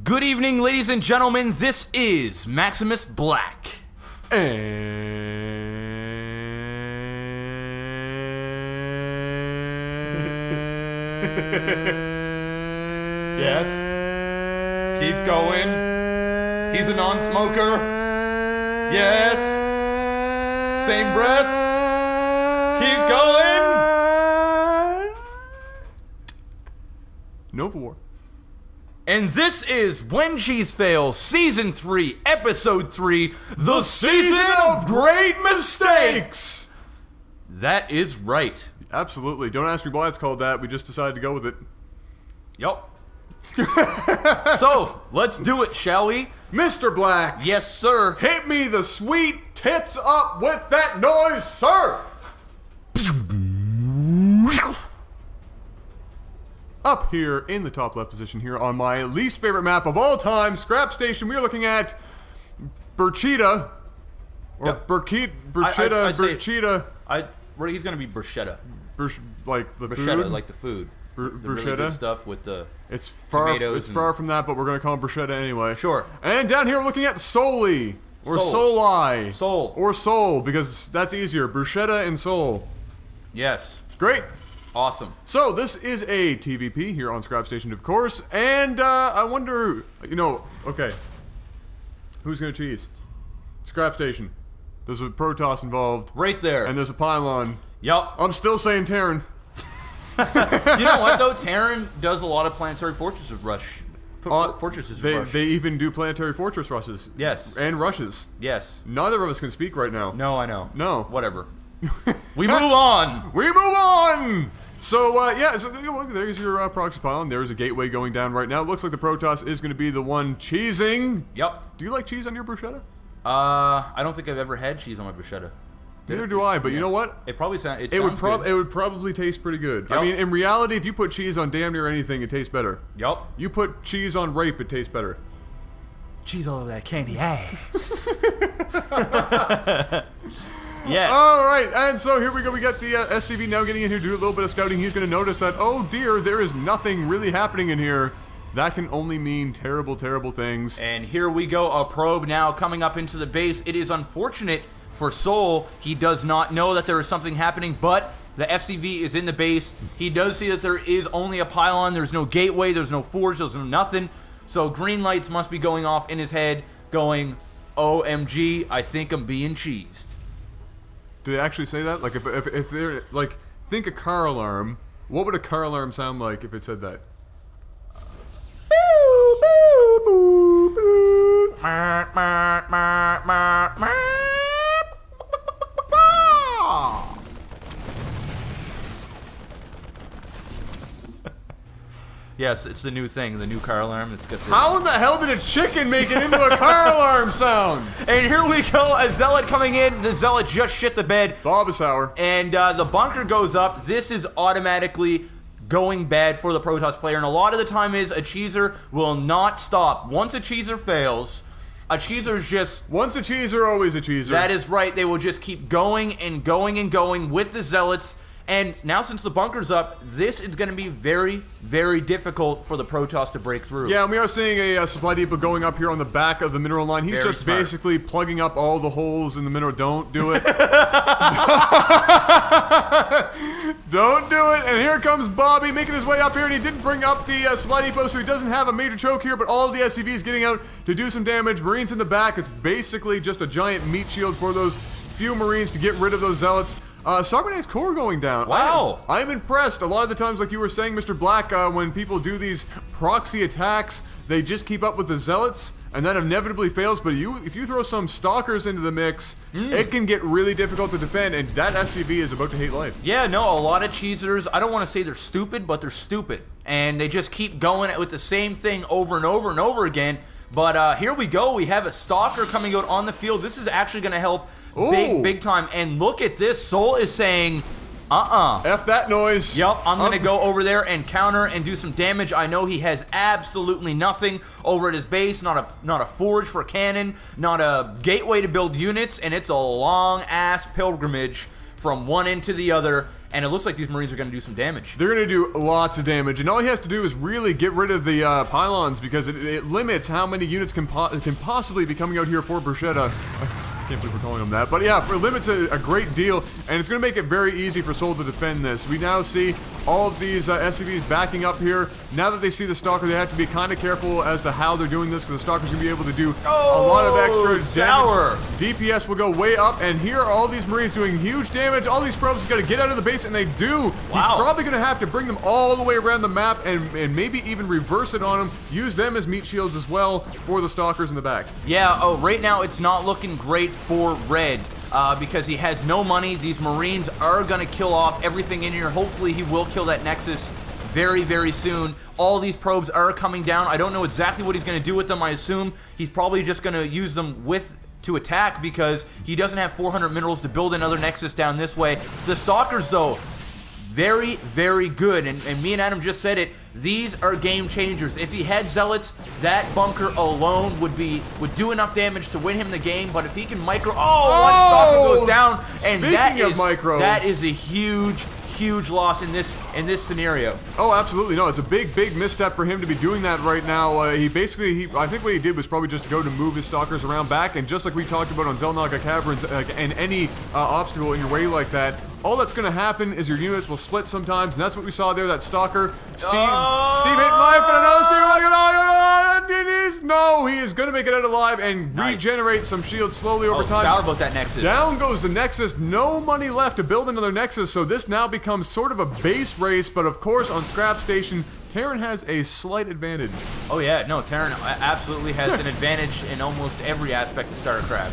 Good evening, ladies and gentlemen. This is Maximus Black. Yes. Keep going. He's a non-smoker. Yes. Same breath. Keep going. Nova War. And this is When Cheese Fails, Season 3, Episode 3, The Season of Great Mistakes! That is right. Absolutely. Don't ask me why it's called that. We just decided to go with it. Yup. So, let's do it, shall we? Mr. Black! Yes, sir. Hit me the sweet tits up with that noise, sir! Up here in the top left position here on my least favorite map of all time, Scrap Station, we are looking at Burchita. Or Yep. Burchita. He's gonna be bruschetta. Like the Bruschetta, food? like the food. The really Bruschetta? good stuff with the It's far from that, but we're going to call him Bruschetta anyway. Sure. And down here we're looking at Soli. Or Soul. Soli. Soul. Or Soul, because that's easier. Bruschetta and Soul. Yes. Great. Awesome. So, this is a TVP here on Scrap Station, of course, and I wonder, okay, who's going to cheese? Scrap Station. There's a Protoss involved. Right there. And there's a pylon. Yup. I'm still saying Terran. You know what, though? Terran does a lot of planetary fortresses rush. Fortresses rush. They even do planetary fortress rushes. Yes. And rushes. Yes. Neither of us can speak right now. No, I know. No. Whatever. We move on. We move on! So, there's your proxy pylon. There's a gateway going down right now. Looks like the Protoss is going to be the one cheesing. Yep. Do you like cheese on your bruschetta? I don't think I've ever had cheese on my bruschetta. Neither do I, but you know what? It probably sounds good. It would probably taste pretty good. Yep. I mean, in reality, if you put cheese on damn near anything, it tastes better. Yup. You put cheese on rape, it tastes better. Cheese all over that candy ass. Yes. All right, and so here we go. We got the SCV now getting in here to do a little bit of scouting. He's going to notice that, oh dear, there is nothing really happening in here. That can only mean terrible, terrible things. And here we go, a probe now coming up into the base. It is unfortunate for Soul. He does not know that there is something happening, but the FCV is in the base. He does see that there is only a pylon. There's no gateway. There's no forge. There's no nothing. So green lights must be going off in his head, going, OMG, I think I'm being cheesed. Do they actually say that? Like, if they're, like, think a car alarm. What would a car alarm sound like if it said that? Boo, boo, boo, boo. Yes, it's the new thing, the new car alarm. It's got the... How in the hell did a chicken make it into a car alarm sound? And here we go, a Zealot coming in. The Zealot just shit the bed. Barbasauer. And the bunker goes up. This is automatically going bad for the Protoss player. And a lot of the time is a cheeser will not stop. Once a cheeser fails, a cheeser's just... Once a cheeser, always a cheeser. That is right. They will just keep going and going and going with the Zealots. And now since the bunker's up, this is going to be very, very difficult for the Protoss to break through. Yeah, and we are seeing a supply depot going up here on the back of the mineral line. He's Very just smart. basically plugging up all the holes in the mineral. Don't do it. Don't do it. And here comes Bobby making his way up here, and he didn't bring up the supply depot, so he doesn't have a major choke here, but all of the SCVs getting out to do some damage. Marines in the back. It's basically just a giant meat shield for those few Marines to get rid of those Zealots. Cybernetics core going down. Wow. I'm impressed. A lot of the times, like you were saying, Mr. Black, when people do these proxy attacks, they just keep up with the Zealots, and that inevitably fails. But if you throw some Stalkers into the mix, it can get really difficult to defend, and that SCV is about to hate life. Yeah, no, a lot of cheesers, I don't want to say they're stupid, but they're stupid. And they just keep going with the same thing over and over and over again. But here we go. We have a Stalker coming out on the field. This is actually going to help big time. And look at this. Soul is saying, F that noise. Yup, I'm going to go over there and counter and do some damage. I know he has absolutely nothing over at his base. Not a forge for a cannon. Not a gateway to build units. And it's a long-ass pilgrimage from one end to the other. and it looks like these Marines are going to do some damage. They're going to do lots of damage, and all he has to do is really get rid of the pylons, because it limits how many units can possibly be coming out here for Bruschetta. I can't believe we're calling them that. But yeah, it limits a great deal, and it's going to make it very easy for Sol to defend this. We now see all of these SCVs backing up here. Now that they see the Stalker, they have to be kind of careful as to how they're doing this, because the Stalker's going to be able to do a lot of extra damage. DPS will go way up, and here are all these Marines doing huge damage. All these probes got to get out of the base, and they do. He's probably going to have to bring them all the way around the map and maybe even reverse it on them. Use them as meat shields as well for the Stalkers in the back. Yeah, right now it's not looking great for Red. Because he has no money. These Marines are going to kill off everything in here. Hopefully he will kill that Nexus very, very soon. All these probes are coming down. I don't know exactly what he's going to do with them. I assume he's probably just going to use them to attack, because he doesn't have 400 minerals to build another Nexus down this way. The Stalkers, though, very, very good. And me and Adam just said it. These are game changers. If he had Zealots, that bunker alone would do enough damage to win him the game. But if he can micro, one Stalker goes down, and that is a huge loss in this scenario. Oh, absolutely. No, it's a big misstep for him to be doing that right now. I think what he did was probably just go to move his Stalkers around back, and just like we talked about on Xel'Naga Caverns, and any obstacle in your way like that, all that's going to happen is your units will split sometimes, and that's what we saw there. That Stalker, Steve hitting life, and another Steve, no, he is going to make it out alive and regenerate some shields slowly over time. Sour about that Nexus. Down goes the Nexus. No money left to build another Nexus, so this now becomes sort of a base race, but of course on Scrap Station, Terran has a slight advantage. Oh yeah, no, Terran absolutely has an advantage in almost every aspect of StarCraft.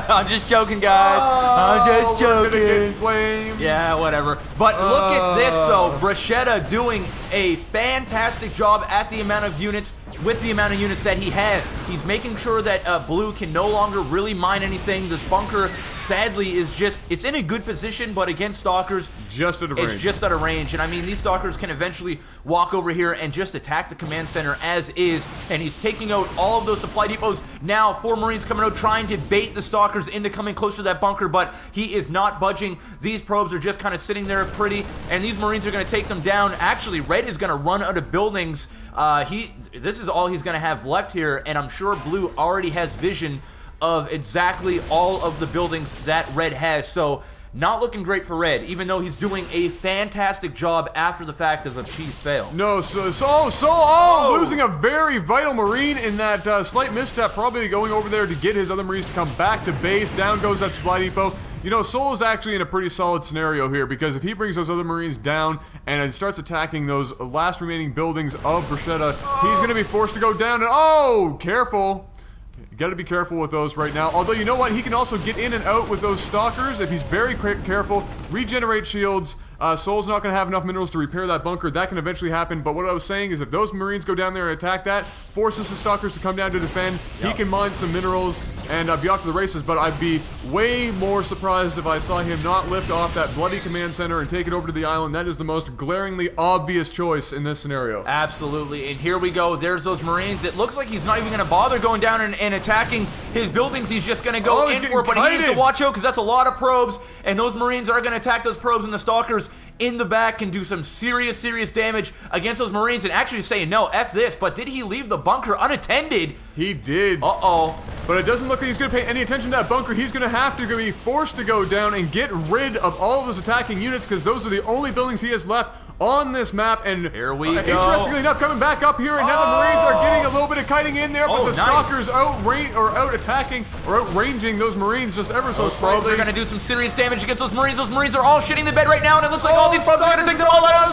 I'm just joking, guys. I'm just joking. We're gonna get flamed. Yeah, whatever. But look at this, though. Bruschetta doing a fantastic job at the amount of units, with the amount of units that he has. He's making sure that Blue can no longer really mine anything. This bunker, sadly, it's in a good position, but against Stalkers, it's just out of range. And I mean, these Stalkers can eventually walk over here and just attack the command center as is, and he's taking out all of those supply depots. Now 4 Marines coming out trying to bait the Stalkers into coming closer to that bunker, but he is not budging. These probes are just kind of sitting there pretty, and these Marines are going to take them down. Actually, Red is going to run out of buildings. This is all he's going to have left here, and I'm sure Blue already has vision of exactly all of the buildings that Red has. So not looking great for Red, even though he's doing a fantastic job after the fact of a cheese fail. No, losing a very vital Marine in that slight misstep, probably going over there to get his other Marines to come back to base. Down goes that supply depot. You know, Sol is actually in a pretty solid scenario here, because if he brings those other Marines down and starts attacking those last remaining buildings of Bruschetta, he's going to be forced to go down. And careful. You got to be careful with those right now. Although, you know what? He can also get in and out with those Stalkers if he's very careful. Regenerate shields. Sol's not going to have enough minerals to repair that bunker. That can eventually happen. But what I was saying is, if those Marines go down there and attack that, forces the Stalkers to come down to defend. He can mine some minerals and be off to the races. But I'd be way more surprised if I saw him not lift off that bloody command center and take it over to the island. That is the most glaringly obvious choice in this scenario. Absolutely. And here we go. There's those Marines. It looks like he's not even going to bother going down and attacking his buildings. He's just going to go in for it. But he needs to watch out, because that's a lot of probes. And those Marines are going to attack those probes, and the Stalkers in the back can do some serious damage against those Marines. And actually saying, no, F this. But did he leave the bunker unattended? He did. But it doesn't look like he's going to pay any attention to that bunker. He's going to have to be forced to go down and get rid of all of those attacking units, because those are the only buildings he has left on this map. And here we go. Interestingly enough, coming back up here, and now the Marines are getting a little bit of kiting in there, but the Stalkers out-attacking or outranging those Marines just ever so slightly. They're going to do some serious damage against those Marines. Those Marines are all shitting the bed right now, and it looks like all these probes are going to take them all out.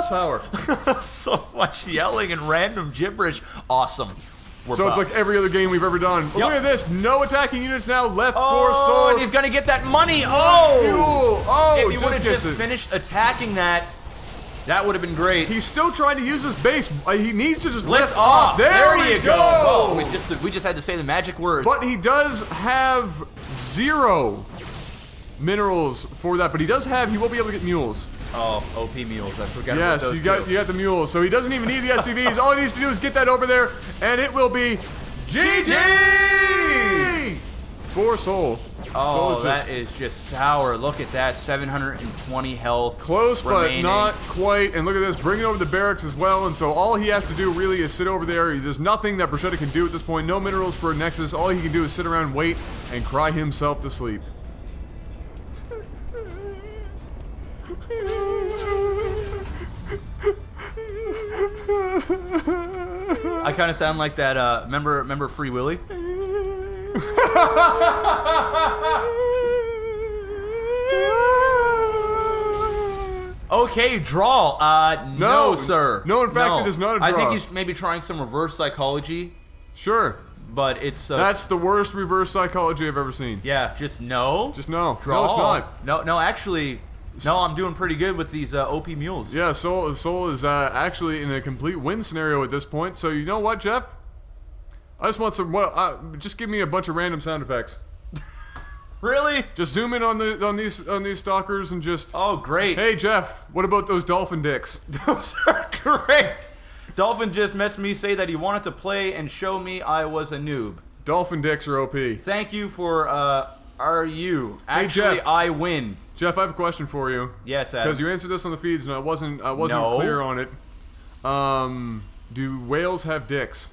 Sour. So much yelling and random gibberish. Awesome. It's like every other game we've ever done. Look at this. No attacking units now left for Sol. And he's going to get that money. If he would have just finished attacking that, that would have been great. He's still trying to use his base. He needs to just lift off. There you go. We just had to say the magic words. But he does have 0 minerals for that. But he will be able to get mules. Oh, OP mules. I forgot about those. Yes, you got the mules. So he doesn't even need the SCVs. All he needs to do is get that over there, and it will be GG! for Soul. Oh, Soul that is just sour. Look at that. 720 health. close, remaining. but not quite. And look at this, bringing over the barracks as well. And so all he has to do really is sit over there. There's nothing that Bruschetta can do at this point. No minerals for a Nexus. All he can do is sit around, wait, and cry himself to sleep. I kind of sound like that. Remember Free Willy? Okay, draw. No, sir. No, in fact, it is not a draw. I think he's maybe trying some reverse psychology, Sure. but it's That's the worst reverse psychology I've ever seen. yeah, just no. Just no. draw. No, it's not. No, actually, no. I'm doing pretty good with these OP mules. Yeah, Soul is actually in a complete win scenario at this point. So you know what, Jeff? I just want some. Just give me a bunch of random sound effects. Really? Just zoom in on these stalkers and just. Oh, great. Hey, Jeff. What about those dolphin dicks? Those are great. Dolphin just messaged me say that he wanted to play and show me I was a noob. Dolphin dicks are OP. Thank you for RU. Hey, Actually, Jeff. I win. Jeff, I have a question for you. Yes, Adam. Because you answered this on the feeds and I wasn't No. clear on it. Do whales have dicks?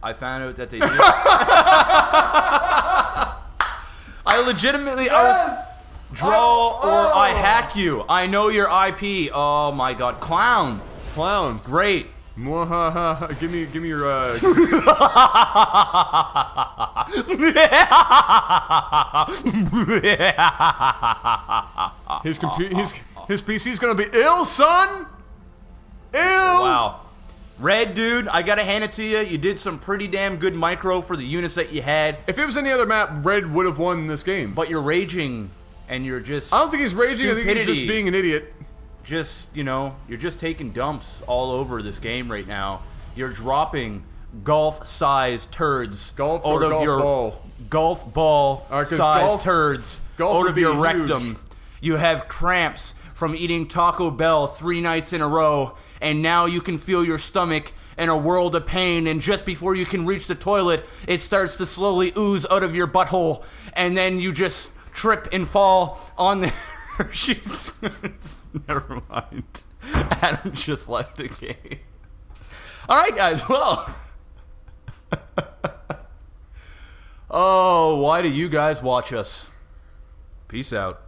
I found out that they do. I legitimately, Yes! I was draw or I hack you. I know your IP. Oh my god, clown. Clown. Great. Mwahaha. Give me your his PC's gonna be ill, son. Ill. Wow. Red, dude, I gotta hand it to you. You did some pretty damn good micro for the units that you had, If it was any other map, Red would have won this game. but you're raging and you're just. I don't think he's raging. I think he's Stupidity. just being an idiot. Just, you're just taking dumps all over this game right now. You're dropping golf-sized turds Golf out or of golf your ball? golf ball Alright, 'cause sized turds golf out would of be your huge. rectum. You have cramps from eating Taco Bell 3 nights in a row, and now you can feel your stomach in a world of pain, and just before you can reach the toilet, it starts to slowly ooze out of your butthole, and then you just trip and fall on the Hershey's. Never mind. Adam just left the game. Alright, guys, well. Oh, why do you guys watch us? Peace out.